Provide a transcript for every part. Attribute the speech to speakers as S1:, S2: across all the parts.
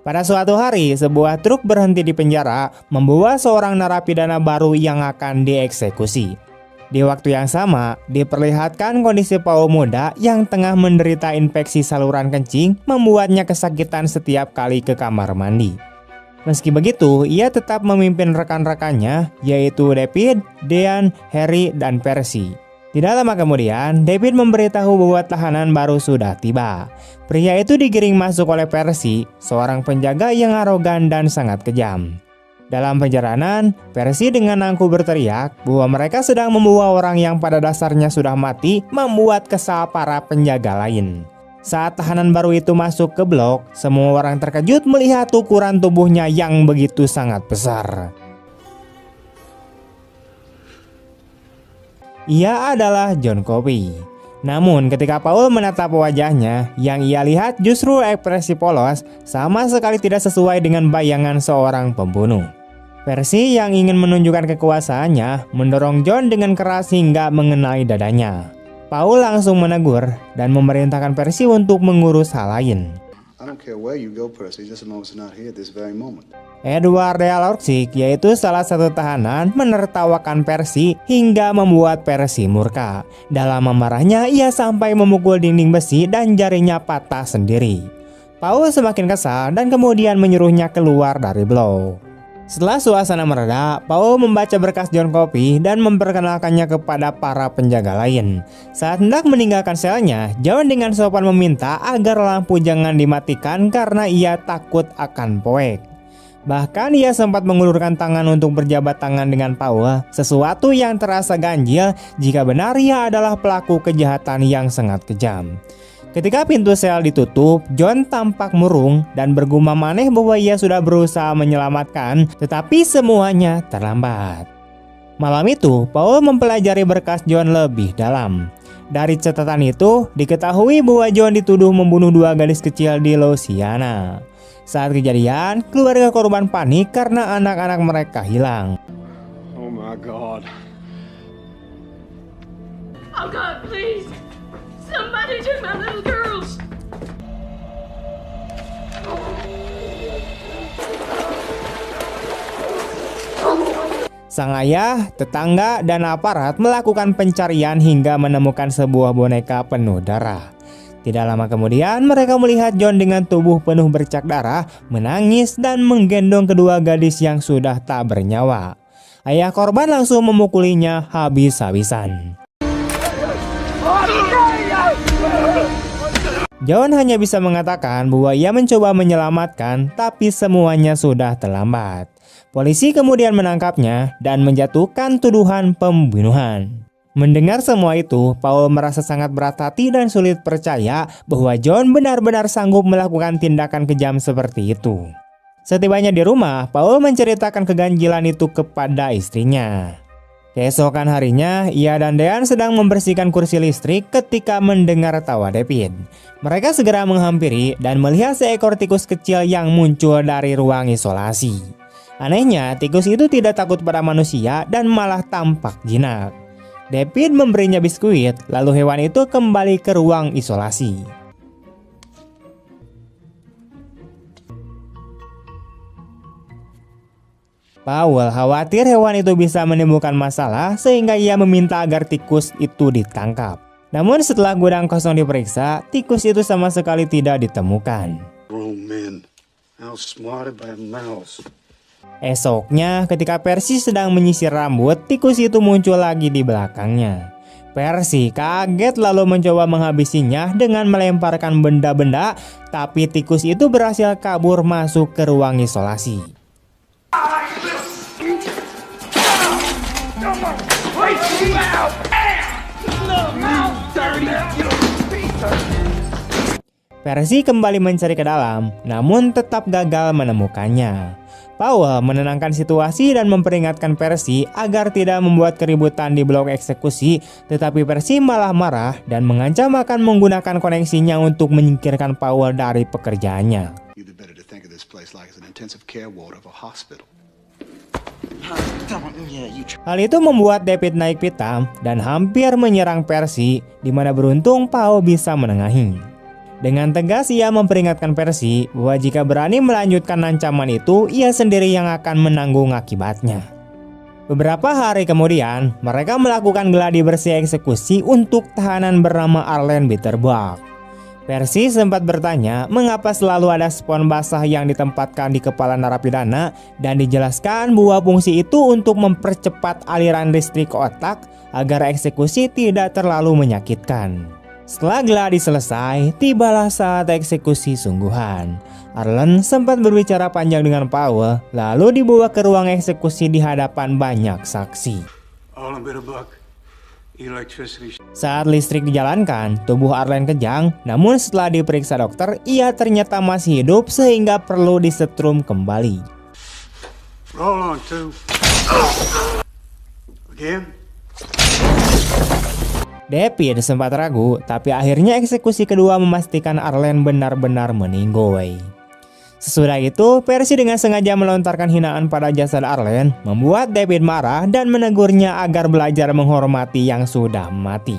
S1: Pada suatu hari, sebuah truk berhenti di penjara membawa seorang narapidana baru yang akan dieksekusi. Di waktu yang sama, diperlihatkan kondisi Paul muda yang tengah menderita infeksi saluran kencing membuatnya kesakitan setiap kali ke kamar mandi. Meski begitu, ia tetap memimpin rekan-rekannya, yaitu David, Dean, Harry, dan Percy. Tidak lama kemudian, David memberitahu bahwa tahanan baru sudah tiba. Pria itu digiring masuk oleh Percy, seorang penjaga yang arogan dan sangat kejam. Dalam perjalanan, Percy dengan angkuh berteriak bahwa mereka sedang membawa orang yang pada dasarnya sudah mati, membuat kesal para penjaga lain. Saat tahanan baru itu masuk ke blok, semua orang terkejut melihat ukuran tubuhnya yang begitu sangat besar. Ia adalah John Coffey. Namun ketika Paul menatap wajahnya, yang ia lihat justru ekspresi polos, sama sekali tidak sesuai dengan bayangan seorang pembunuh. Percy yang ingin menunjukkan kekuasaannya mendorong John dengan keras hingga mengenai dadanya. Paul langsung menegur dan memerintahkan Percy untuk mengurus hal lain. Edward Dealorsic, yaitu salah satu tahanan, menertawakan Percy hingga membuat Percy murka. Dalam amarahnya, ia sampai memukul dinding besi dan jarinya patah sendiri. Paul semakin kesal dan kemudian menyuruhnya keluar dari blok. Setelah suasana mereda, Paul membaca berkas John Coffey dan memperkenalkannya kepada para penjaga lain. Saat hendak meninggalkan selnya, John dengan sopan meminta agar lampu jangan dimatikan karena ia takut akan poek. Bahkan ia sempat mengulurkan tangan untuk berjabat tangan dengan Paul, sesuatu yang terasa ganjil jika benar ia adalah pelaku kejahatan yang sangat kejam. Ketika pintu sel ditutup, John tampak murung dan bergumam aneh bahwa ia sudah berusaha menyelamatkan, tetapi semuanya terlambat. Malam itu, Paul mempelajari berkas John lebih dalam. Dari catatan itu, diketahui bahwa John dituduh membunuh 2 gadis kecil di Louisiana. Saat kejadian, keluarga korban panik karena anak-anak mereka hilang.
S2: Oh my God.
S3: Oh God, please. Somebody took my little girls.
S1: Sang ayah, tetangga, dan aparat melakukan pencarian hingga menemukan sebuah boneka penuh darah. Tidak lama kemudian, mereka melihat John dengan tubuh penuh bercak darah, menangis dan menggendong kedua gadis yang sudah tak bernyawa. Ayah korban langsung memukulinya habis-habisan. John hanya bisa mengatakan bahwa ia mencoba menyelamatkan, tapi semuanya sudah terlambat. Polisi kemudian menangkapnya dan menjatuhkan tuduhan pembunuhan. Mendengar semua itu, Paul merasa sangat berat hati dan sulit percaya bahwa John benar-benar sanggup melakukan tindakan kejam seperti itu. Setibanya di rumah, Paul menceritakan keganjilan itu kepada istrinya. Keesokan harinya, ia dan Dean sedang membersihkan kursi listrik ketika mendengar tawa David. Mereka segera menghampiri dan melihat seekor tikus kecil yang muncul dari ruang isolasi. Anehnya, tikus itu tidak takut pada manusia dan malah tampak jinak. David memberinya biskuit, lalu hewan itu kembali ke ruang isolasi. Paul khawatir hewan itu bisa menimbulkan masalah sehingga ia meminta agar tikus itu ditangkap. Namun setelah gudang kosong diperiksa, tikus itu sama sekali tidak ditemukan. Esoknya, ketika Percy sedang menyisir rambut, tikus itu muncul lagi di belakangnya. Percy kaget lalu mencoba menghabisinya dengan melemparkan benda-benda, tapi tikus itu berhasil kabur masuk ke ruang isolasi. Percy kembali mencari ke dalam, namun tetap gagal menemukannya. Paul menenangkan situasi dan memperingatkan Percy agar tidak membuat keributan di blok eksekusi, tetapi Percy malah marah dan mengancam akan menggunakan koneksinya untuk menyingkirkan Paul dari pekerjaannya. Hal itu membuat David naik pitam dan hampir menyerang Percy, di mana beruntung Paul bisa menengahi. Dengan tegas ia memperingatkan Percy bahwa jika berani melanjutkan ancaman itu, ia sendiri yang akan menanggung akibatnya. Beberapa hari kemudian, mereka melakukan gladi bersih eksekusi untuk tahanan bernama Arlen Bitterbuck. Percy sempat bertanya mengapa selalu ada spons basah yang ditempatkan di kepala narapidana dan dijelaskan bahwa fungsi itu untuk mempercepat aliran listrik ke otak agar eksekusi tidak terlalu menyakitkan. Setelah gladi selesai, tibalah saat eksekusi sungguhan. Arlen sempat berbicara panjang dengan Powell, lalu dibawa ke ruang eksekusi di hadapan banyak saksi. Saat listrik dijalankan, tubuh Arlen kejang, namun setelah diperiksa dokter, ia ternyata masih hidup sehingga perlu disetrum kembali.
S2: Roll on, two. Again.
S1: David sempat ragu, tapi akhirnya eksekusi kedua memastikan Arlen benar-benar meninggoy. Sesudah itu, Percy dengan sengaja melontarkan hinaan pada jasad Arlen, membuat David marah dan menegurnya agar belajar menghormati yang sudah mati.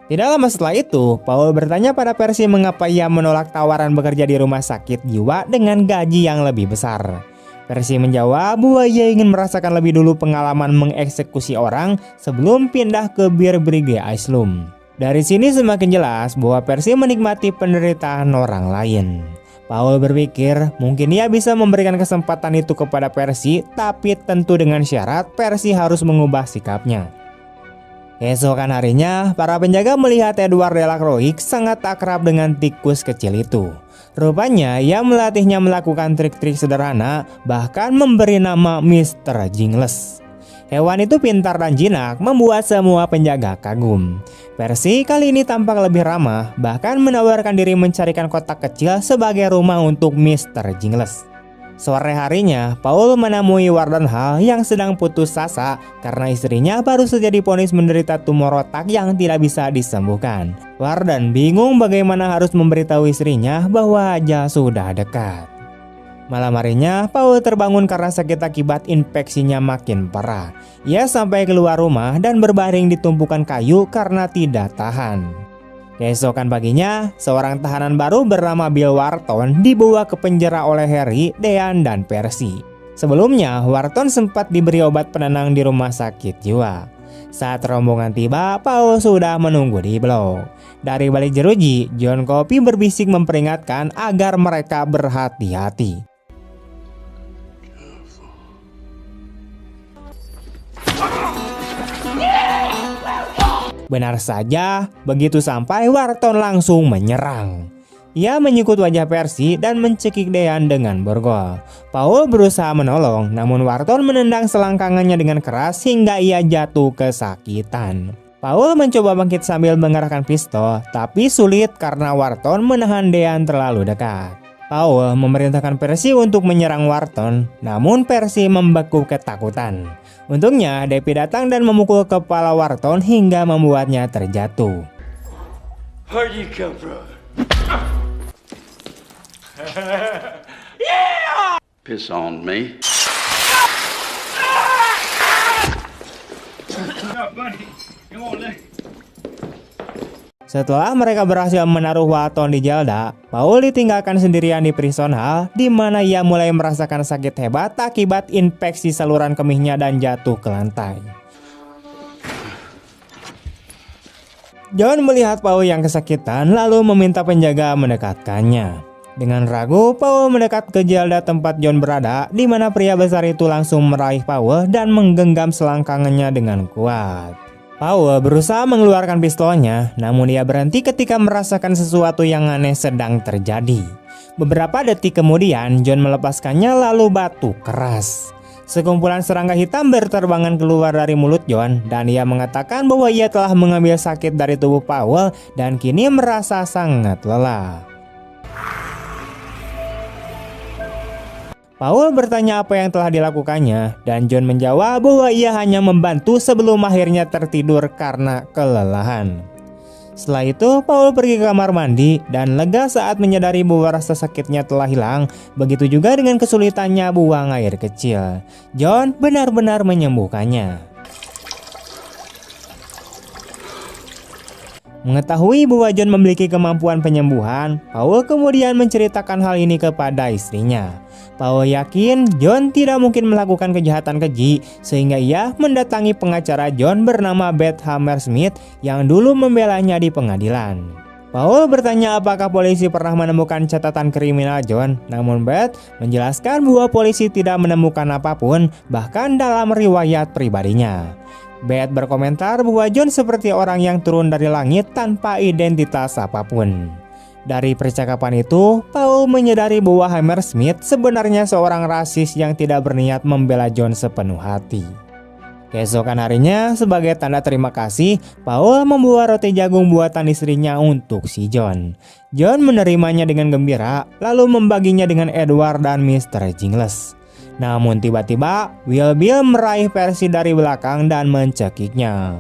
S1: Tidak lama setelah itu, Paul bertanya pada Percy mengapa ia menolak tawaran bekerja di rumah sakit jiwa dengan gaji yang lebih besar. Percy menjawab bahwa ia ingin merasakan lebih dulu pengalaman mengeksekusi orang sebelum pindah ke Bir Brigade Islum. Dari sini semakin jelas bahwa Percy menikmati penderitaan orang lain. Paul berpikir mungkin ia bisa memberikan kesempatan itu kepada Percy, tapi tentu dengan syarat Percy harus mengubah sikapnya. Keesokan harinya, para penjaga melihat Edward Delacroix sangat akrab dengan tikus kecil itu. Rupanya ia melatihnya melakukan trik-trik sederhana, bahkan memberi nama Mr. Jingles. Hewan itu pintar dan jinak, membuat semua penjaga kagum. Percy kali ini tampak lebih ramah, bahkan menawarkan diri mencarikan kotak kecil sebagai rumah untuk Mr. Jingles. Sore harinya, Paul menemui Warden Hall yang sedang putus asa karena istrinya baru saja divonis menderita tumor otak yang tidak bisa disembuhkan. Warden bingung bagaimana harus memberitahu istrinya bahwa ajal sudah dekat. Malam harinya, Paul terbangun karena sakit akibat infeksinya makin parah. Ia sampai keluar rumah dan berbaring di tumpukan kayu karena tidak tahan. Keesokan paginya, seorang tahanan baru bernama Bill Wharton dibawa ke penjara oleh Harry, Dean, dan Percy. Sebelumnya, Wharton sempat diberi obat penenang di rumah sakit jiwa. Saat rombongan tiba, Paul sudah menunggu di blok. Dari balik jeruji, John Coffey berbisik memperingatkan agar mereka berhati-hati. Benar saja, begitu sampai Wharton langsung menyerang. Ia menyikut wajah Percy dan mencekik Dean dengan borgol. Paul berusaha menolong, namun Wharton menendang selangkangannya dengan keras hingga ia jatuh kesakitan. Paul mencoba bangkit sambil mengerahkan pistol, tapi sulit karena Wharton menahan Dean terlalu dekat. Paul memerintahkan Percy untuk menyerang Wharton, namun Percy membeku ketakutan. Untungnya, David datang dan memukul kepala Wharton hingga membuatnya terjatuh.
S2: Where'd you come from? Piss on me.
S1: Setelah mereka berhasil menaruh Wharton di Zelda, Paul ditinggalkan sendirian di prison hall, di mana ia mulai merasakan sakit hebat akibat infeksi saluran kemihnya dan jatuh ke lantai. John melihat Paul yang kesakitan lalu meminta penjaga mendekatkannya. Dengan ragu, Paul mendekat ke Zelda tempat John berada, di mana pria besar itu langsung meraih Paul dan menggenggam selangkangannya dengan kuat. Paul berusaha mengeluarkan pistolnya, namun ia berhenti ketika merasakan sesuatu yang aneh sedang terjadi. Beberapa detik kemudian, John melepaskannya lalu batu keras. Sekumpulan serangga hitam berterbangan keluar dari mulut John, dan ia mengatakan bahwa ia telah mengambil sakit dari tubuh Paul dan kini merasa sangat lelah. Paul bertanya apa yang telah dilakukannya, dan John menjawab bahwa ia hanya membantu sebelum akhirnya tertidur karena kelelahan. Setelah itu, Paul pergi ke kamar mandi dan lega saat menyadari bahwa rasa sakitnya telah hilang. Begitu juga dengan kesulitannya buang air kecil. John benar-benar menyembuhkannya. Mengetahui bahwa John memiliki kemampuan penyembuhan, Paul kemudian menceritakan hal ini kepada istrinya. Paul yakin John tidak mungkin melakukan kejahatan keji, sehingga ia mendatangi pengacara John bernama Beth Hammersmith yang dulu membelanya di pengadilan. Paul bertanya apakah polisi pernah menemukan catatan kriminal John, namun Beth menjelaskan bahwa polisi tidak menemukan apapun, bahkan dalam riwayat pribadinya. Beth berkomentar bahwa John seperti orang yang turun dari langit tanpa identitas apapun. Dari percakapan itu, Paul menyadari bahwa Hammersmith sebenarnya seorang rasis yang tidak berniat membela John sepenuh hati. Keesokan harinya, sebagai tanda terima kasih, Paul membawa roti jagung buatan istrinya untuk si John. John menerimanya dengan gembira, lalu membaginya dengan Edward dan Mr. Jingles. Namun tiba-tiba, Wild Bill meraih Percy dari belakang dan mencekiknya.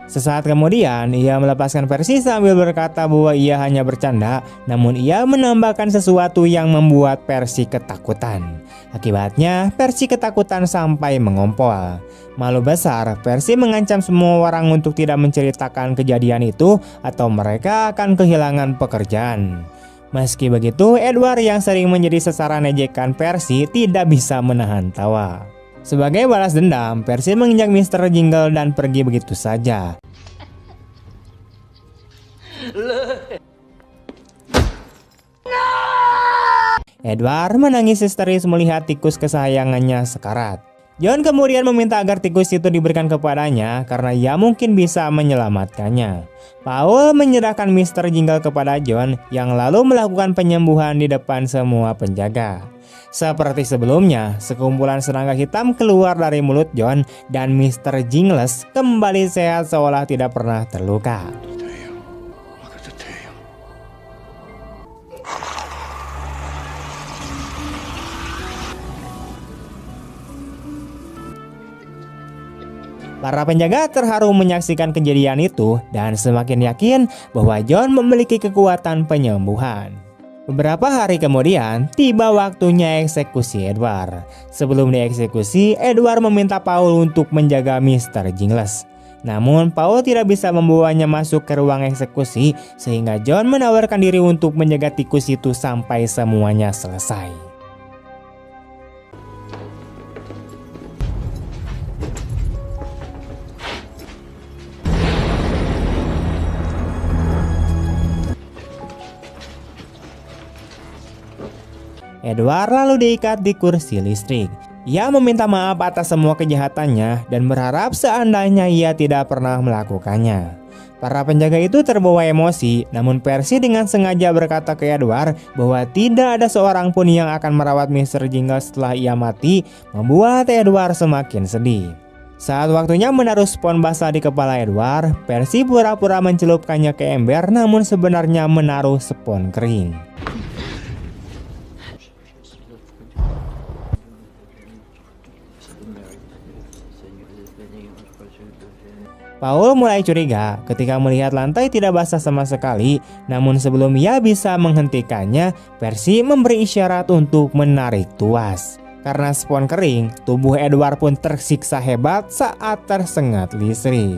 S1: Sesaat kemudian, ia melepaskan Percy sambil berkata bahwa ia hanya bercanda, namun ia menambahkan sesuatu yang membuat Percy ketakutan. Akibatnya, Percy ketakutan sampai mengompol. Malu besar, Percy mengancam semua orang untuk tidak menceritakan kejadian itu atau mereka akan kehilangan pekerjaan. Meski begitu, Edward yang sering menjadi sasaran ejekan Percy tidak bisa menahan tawa. Sebagai balas dendam, Percy menginjak Mr. Jingle dan pergi begitu saja. Edward menangis histeris melihat tikus kesayangannya sekarat. John kemudian meminta agar tikus itu diberikan kepadanya karena ia mungkin bisa menyelamatkannya. Paul menyerahkan Mr. Jingle kepada John yang lalu melakukan penyembuhan di depan semua penjaga. Seperti sebelumnya, sekumpulan serangga hitam keluar dari mulut John dan Mr. Jingles kembali sehat seolah tidak pernah terluka. Para penjaga terharu menyaksikan kejadian itu dan semakin yakin bahwa John memiliki kekuatan penyembuhan. Beberapa hari kemudian, tiba waktunya eksekusi Edward. Sebelum dieksekusi, Edward meminta Paul untuk menjaga Mr. Jingles. Namun, Paul tidak bisa membawanya masuk ke ruang eksekusi, sehingga John menawarkan diri untuk menjaga tikus itu sampai semuanya selesai. Edward lalu diikat di kursi listrik. Ia meminta maaf atas semua kejahatannya dan berharap seandainya ia tidak pernah melakukannya. Para penjaga itu terbawa emosi, namun Percy dengan sengaja berkata ke Edward bahwa tidak ada seorang pun yang akan merawat Mr. Jingle setelah ia mati, membuat Edward semakin sedih. Saat waktunya menaruh spons basah di kepala Edward, Percy pura-pura mencelupkannya ke ember namun sebenarnya menaruh spons kering. Paul mulai curiga ketika melihat lantai tidak basah sama sekali, namun sebelum ia bisa menghentikannya, Percy memberi isyarat untuk menarik tuas. Karena spons kering, tubuh Edward pun tersiksa hebat saat tersengat listrik.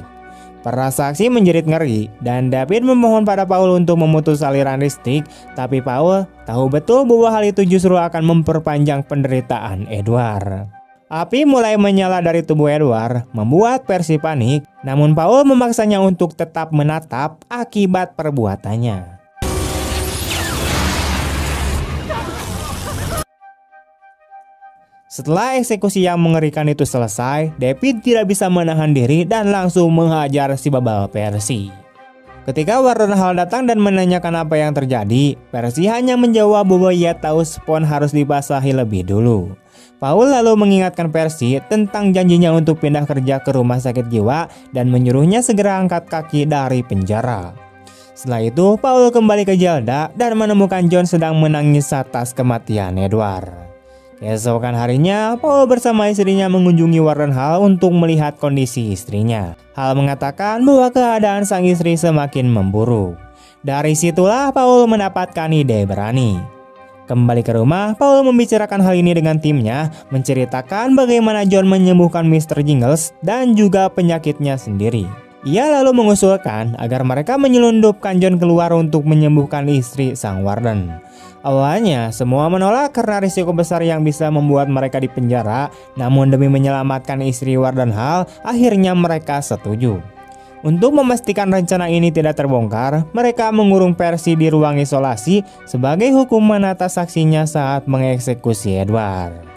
S1: Para saksi menjerit ngeri dan David memohon pada Paul untuk memutus aliran listrik, tapi Paul tahu betul bahwa hal itu justru akan memperpanjang penderitaan Edward. Api mulai menyala dari tubuh Edward, membuat Percy panik, namun Paul memaksanya untuk tetap menatap akibat perbuatannya. Setelah eksekusi yang mengerikan itu selesai, David tidak bisa menahan diri dan langsung menghajar si babal Percy. Ketika Warden Hall datang dan menanyakan apa yang terjadi, Percy hanya menjawab bahwa ia tahu spons harus dibasahi lebih dulu. Paul lalu mengingatkan Percy tentang janjinya untuk pindah kerja ke rumah sakit jiwa dan menyuruhnya segera angkat kaki dari penjara. Setelah itu, Paul kembali ke Zelda dan menemukan John sedang menangis atas kematian Edward. Keesokan harinya, Paul bersama istrinya mengunjungi Warden Hall untuk melihat kondisi istrinya. Hal mengatakan bahwa keadaan sang istri semakin memburuk. Dari situlah Paul mendapatkan ide berani. Kembali ke rumah, Paul membicarakan hal ini dengan timnya, menceritakan bagaimana John menyembuhkan Mr. Jingles dan juga penyakitnya sendiri. Ia lalu mengusulkan agar mereka menyelundupkan John keluar untuk menyembuhkan istri sang warden. Awalnya semua menolak karena risiko besar yang bisa membuat mereka dipenjara, namun demi menyelamatkan istri Warden Hall, akhirnya mereka setuju. Untuk memastikan rencana ini tidak terbongkar, mereka mengurung Percy di ruang isolasi sebagai hukuman atas aksinya saat mengeksekusi Edward.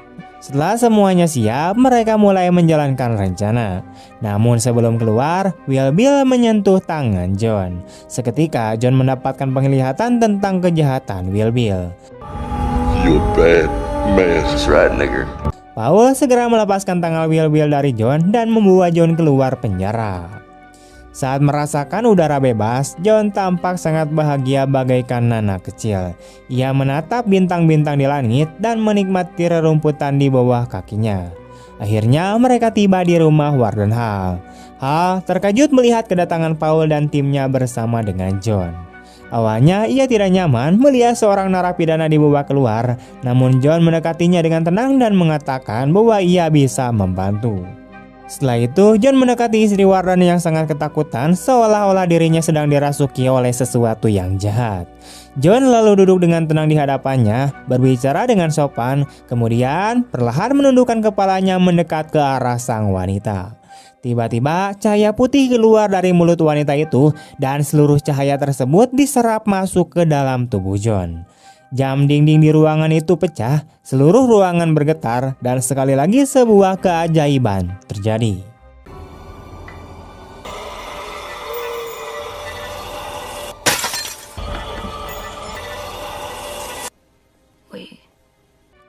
S1: Setelah semuanya siap, mereka mulai menjalankan rencana. Namun sebelum keluar, Wild Bill menyentuh tangan John. Seketika John mendapatkan penglihatan tentang kejahatan Wild Bill.
S2: You bad man. That's right, nigger.
S1: Paul segera melepaskan tangan Wild Bill dari John dan membawa John keluar penjara. Saat merasakan udara bebas, John tampak sangat bahagia bagaikan anak kecil. Ia menatap bintang-bintang di langit dan menikmati rerumputan di bawah kakinya. Akhirnya mereka tiba di rumah Warden Hall. Hall terkejut melihat kedatangan Paul dan timnya bersama dengan John. Awalnya ia tidak nyaman melihat seorang narapidana dibawa keluar, namun John mendekatinya dengan tenang dan mengatakan bahwa ia bisa membantu. Setelah itu, John mendekati istri Warden yang sangat ketakutan seolah-olah dirinya sedang dirasuki oleh sesuatu yang jahat. John lalu duduk dengan tenang di hadapannya, berbicara dengan sopan, kemudian perlahan menundukkan kepalanya mendekat ke arah sang wanita. Tiba-tiba cahaya putih keluar dari mulut wanita itu dan seluruh cahaya tersebut diserap masuk ke dalam tubuh John. Jam dinding di ruangan itu pecah, seluruh ruangan bergetar, dan sekali lagi sebuah keajaiban terjadi.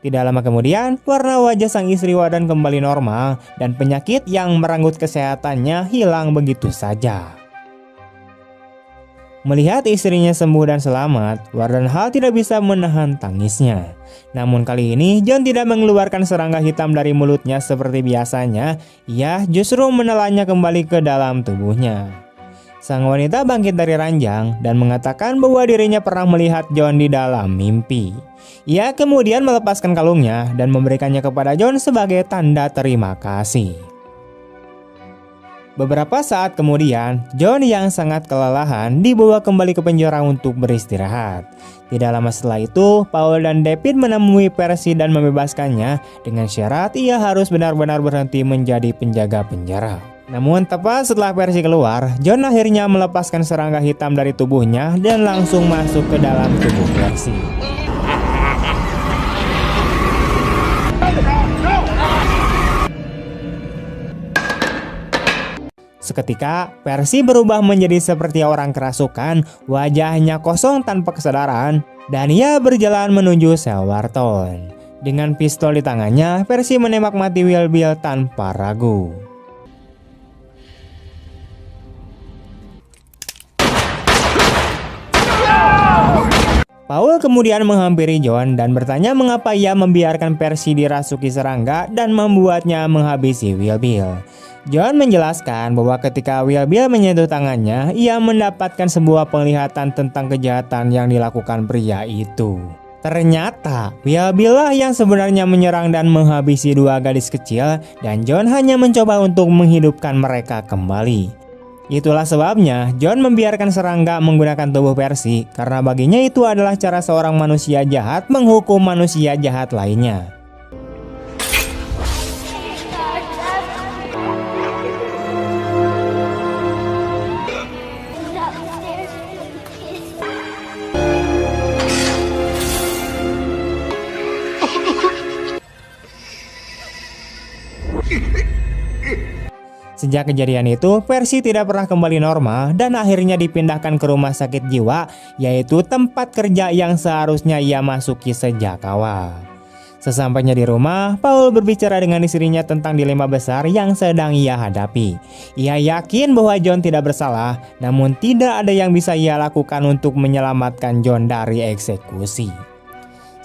S1: Tidak lama kemudian, warna wajah sang istri Warden kembali normal, dan penyakit yang merenggut kesehatannya hilang begitu saja. Melihat istrinya sembuh dan selamat, Warden Hall tidak bisa menahan tangisnya. Namun kali ini John tidak mengeluarkan serangga hitam dari mulutnya seperti biasanya. Ia justru menelannya kembali ke dalam tubuhnya. Sang wanita bangkit dari ranjang dan mengatakan bahwa dirinya pernah melihat John di dalam mimpi. Ia kemudian melepaskan kalungnya dan memberikannya kepada John sebagai tanda terima kasih. Beberapa saat kemudian, John yang sangat kelelahan dibawa kembali ke penjara untuk beristirahat. Tidak lama setelah itu, Paul dan David menemui Percy dan membebaskannya dengan syarat ia harus benar-benar berhenti menjadi penjaga penjara. Namun tepat setelah Percy keluar, John akhirnya melepaskan serangga hitam dari tubuhnya dan langsung masuk ke dalam tubuh Percy. Seketika, Percy berubah menjadi seperti orang kerasukan, wajahnya kosong tanpa kesadaran, dan ia berjalan menuju sel Wharton. Dengan pistol di tangannya, Percy menembak mati Wild Bill tanpa ragu. Paul kemudian menghampiri John dan bertanya mengapa ia membiarkan Percy dirasuki serangga dan membuatnya menghabisi Wild Bill. John menjelaskan bahwa ketika Wild Bill menyentuh tangannya, ia mendapatkan sebuah penglihatan tentang kejahatan yang dilakukan pria itu. Ternyata Wild Bill lah yang sebenarnya menyerang dan menghabisi dua gadis kecil, dan John hanya mencoba untuk menghidupkan mereka kembali. Itulah sebabnya John membiarkan serangga menggunakan tubuh Percy, karena baginya itu adalah cara seorang manusia jahat menghukum manusia jahat lainnya. Sejak kejadian itu, Percy tidak pernah kembali normal dan akhirnya dipindahkan ke rumah sakit jiwa, yaitu tempat kerja yang seharusnya ia masuki sejak awal. Sesampainya di rumah, Paul berbicara dengan istrinya tentang dilema besar yang sedang ia hadapi. Ia yakin bahwa John tidak bersalah, namun tidak ada yang bisa ia lakukan untuk menyelamatkan John dari eksekusi.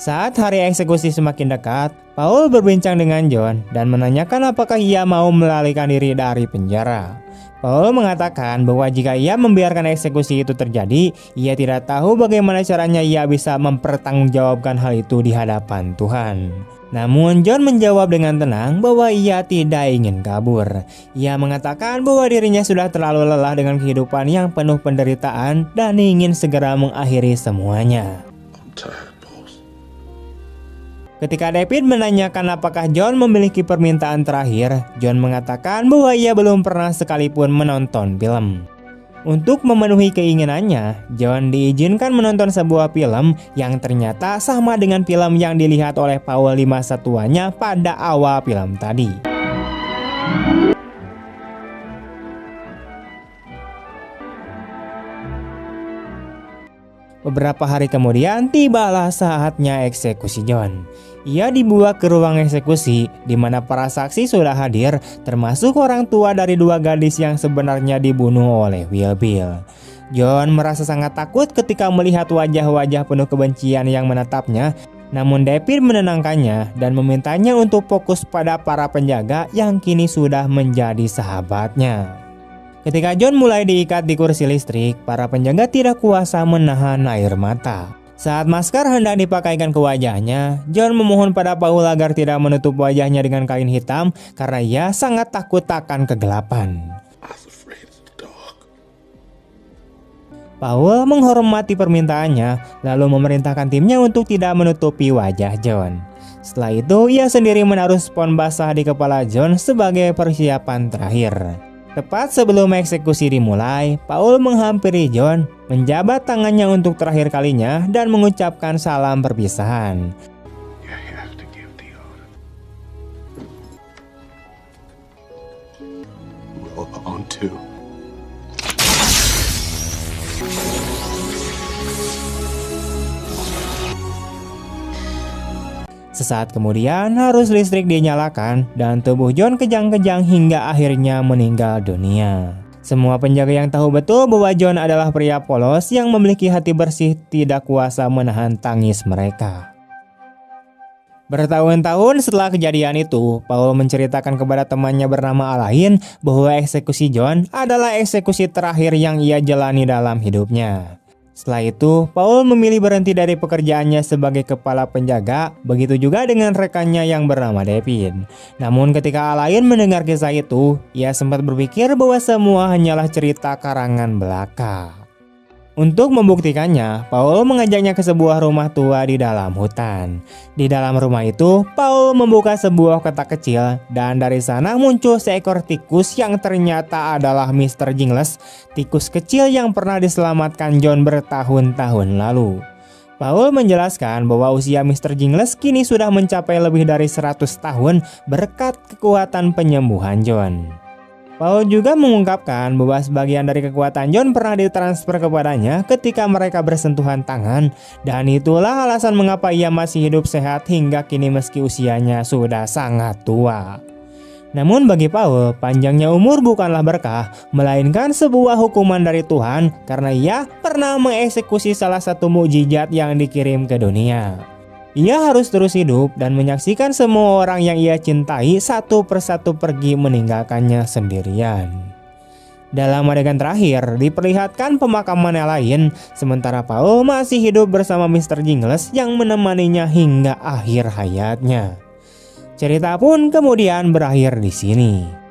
S1: Saat hari eksekusi semakin dekat, Paul berbincang dengan John dan menanyakan apakah ia mau melarikan diri dari penjara. Paul mengatakan bahwa jika ia membiarkan eksekusi itu terjadi, ia tidak tahu bagaimana caranya ia bisa mempertanggungjawabkan hal itu di hadapan Tuhan. Namun John menjawab dengan tenang bahwa ia tidak ingin kabur. Ia mengatakan bahwa dirinya sudah terlalu lelah dengan kehidupan yang penuh penderitaan dan ingin segera mengakhiri semuanya.
S2: I'm tired, boss.
S1: Ketika David menanyakan apakah John memiliki permintaan terakhir, John mengatakan bahwa ia belum pernah sekalipun menonton film. Untuk memenuhi keinginannya, John diizinkan menonton sebuah film yang ternyata sama dengan film yang dilihat oleh Paul di masa tuanya pada awal film tadi. Beberapa hari kemudian tibalah saatnya eksekusi John. Ia dibawa ke ruang eksekusi di mana para saksi sudah hadir, termasuk orang tua dari dua gadis yang sebenarnya dibunuh oleh Wild Bill. John merasa sangat takut ketika melihat wajah-wajah penuh kebencian yang menatapnya. Namun David menenangkannya dan memintanya untuk fokus pada para penjaga yang kini sudah menjadi sahabatnya. Ketika John mulai diikat di kursi listrik, para penjaga tidak kuasa menahan air mata. Saat masker hendak dipakaikan ke wajahnya, John memohon pada Paul agar tidak menutup wajahnya dengan kain hitam karena ia sangat takut akan kegelapan. Paul menghormati permintaannya, lalu memerintahkan timnya untuk tidak menutupi wajah John. Setelah itu, ia sendiri menaruh spons basah di kepala John sebagai persiapan terakhir. Tepat sebelum eksekusi dimulai, Paul menghampiri John, menjabat tangannya untuk terakhir kalinya dan mengucapkan salam perpisahan. Sesaat kemudian arus listrik dinyalakan dan tubuh John kejang-kejang hingga akhirnya meninggal dunia. Semua penjaga yang tahu betul bahwa John adalah pria polos yang memiliki hati bersih tidak kuasa menahan tangis mereka. Bertahun-tahun setelah kejadian itu, Paul menceritakan kepada temannya bernama Alain bahwa eksekusi John adalah eksekusi terakhir yang ia jalani dalam hidupnya. Setelah itu, Paul memilih berhenti dari pekerjaannya sebagai kepala penjaga, begitu juga dengan rekannya yang bernama David. Namun ketika Alain mendengar kisah itu, ia sempat berpikir bahwa semua hanyalah cerita karangan belaka. Untuk membuktikannya, Paul mengajaknya ke sebuah rumah tua di dalam hutan. Di dalam rumah itu, Paul membuka sebuah kotak kecil dan dari sana muncul seekor tikus yang ternyata adalah Mr. Jingles, tikus kecil yang pernah diselamatkan John bertahun-tahun lalu. Paul menjelaskan bahwa usia Mr. Jingles kini sudah mencapai lebih dari 100 tahun berkat kekuatan penyembuhan John. Paul juga mengungkapkan bahwa sebagian dari kekuatan John pernah ditransfer kepadanya ketika mereka bersentuhan tangan, dan itulah alasan mengapa ia masih hidup sehat hingga kini meski usianya sudah sangat tua. Namun bagi Paul, panjangnya umur bukanlah berkah, melainkan sebuah hukuman dari Tuhan karena ia pernah mengeksekusi salah satu mukjizat yang dikirim ke dunia. Ia harus terus hidup dan menyaksikan semua orang yang ia cintai satu persatu pergi meninggalkannya sendirian. Dalam adegan terakhir, diperlihatkan pemakaman Alain, sementara Paul masih hidup bersama Mr. Jingles yang menemaninya hingga akhir hayatnya. Cerita pun kemudian berakhir di sini.